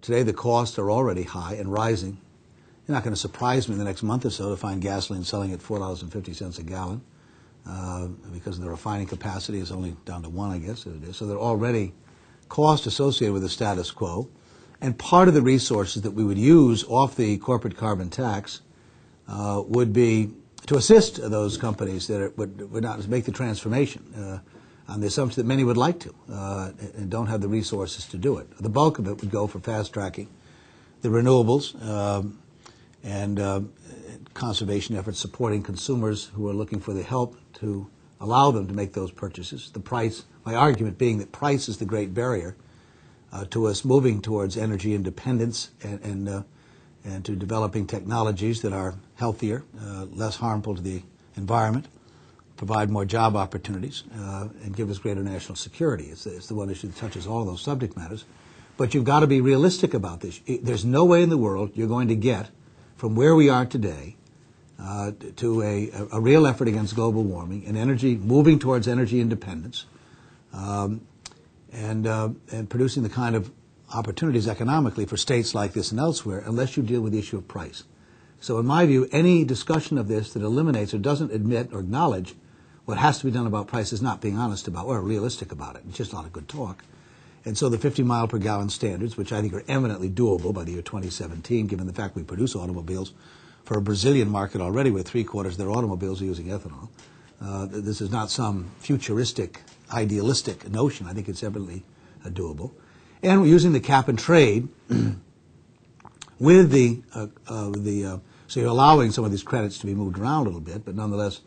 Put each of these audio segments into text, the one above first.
Today the costs are already high and rising. You're not going to surprise me in the next month or so to find gasoline selling at $4.50 a gallon because the refining capacity is only down to 1, I guess it is. So there are already costs associated with the status quo. And part of the resources that we would use off the corporate carbon tax would be to assist those companies that would not make the transformation on the assumption that many would like to and don't have the resources to do it. The bulk of it would go for fast-tracking the renewables and conservation efforts, supporting consumers who are looking for the help to allow them to make those purchases. The price, my argument being that price is the great barrier to us moving towards energy independence and to developing technologies that are healthier, less harmful to the environment, provide more job opportunities, and give us greater national security. It's the one issue that touches all those subject matters. But you've got to be realistic about this. There's no way in the world you're going to get from where we are today to a real effort against global warming and energy, moving towards energy independence, and producing the kind of opportunities economically for states like this and elsewhere unless you deal with the issue of price. So in my view, any discussion of this that eliminates or doesn't admit or acknowledge what has to be done about price is not being honest about or realistic about it. It's just not a good talk. And so the 50 mile per gallon standards, which I think are eminently doable by the year 2017, given the fact we produce automobiles for a Brazilian market already where 3/4 of their automobiles are using ethanol. This is not some futuristic, idealistic notion. I think it's eminently doable. And we're using the cap and trade with so you're allowing some of these credits to be moved around a little bit, but nonetheless,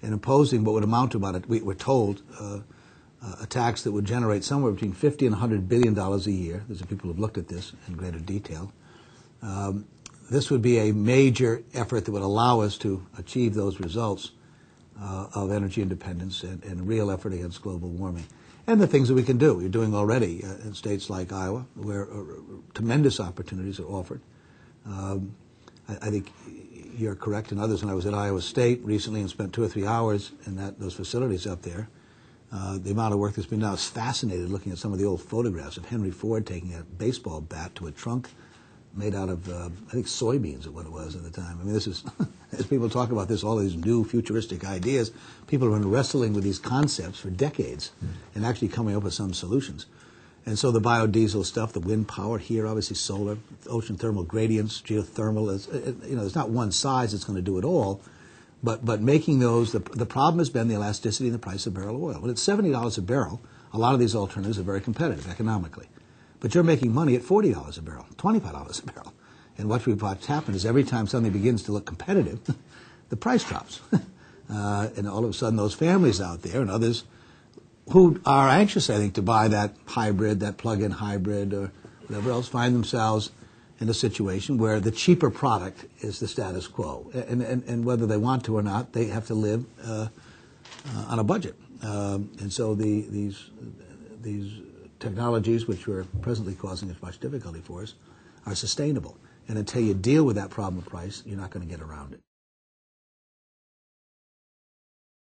in imposing what would amount to about, we're told, a tax that would generate somewhere between $50 and $100 billion a year. There's people who have looked at this in greater detail. This would be a major effort that would allow us to achieve those results of energy independence and real effort against global warming. And the things that we can do. We're doing already in states like Iowa, where tremendous opportunities are offered. I think you're correct, and others. When I was at Iowa State recently and spent 2 or 3 hours in those facilities up there, the amount of work that's been done, I was fascinated looking at some of the old photographs of Henry Ford taking a baseball bat to a trunk made out of, I think, soybeans or what it was at the time. I mean, this is, as people talk about this, all these new futuristic ideas, people have been wrestling with these concepts for decades and actually coming up with some solutions. And so the biodiesel stuff, the wind power here, obviously solar, ocean thermal gradients, geothermal, there's not one size that's going to do it all, but making those, the problem has been the elasticity in the price of a barrel of oil. When it's $70 a barrel, a lot of these alternatives are very competitive economically. But you're making money at $40 a barrel, $25 a barrel. And what's happened is every time something begins to look competitive, the price drops. And all of a sudden those families out there and others who are anxious, I think, to buy that hybrid, that plug-in hybrid or whatever else, find themselves in a situation where the cheaper product is the status quo. And whether they want to or not, they have to live on a budget. And so these technologies, which are presently causing as much difficulty for us, are sustainable. And until you deal with that problem of price, you're not going to get around it.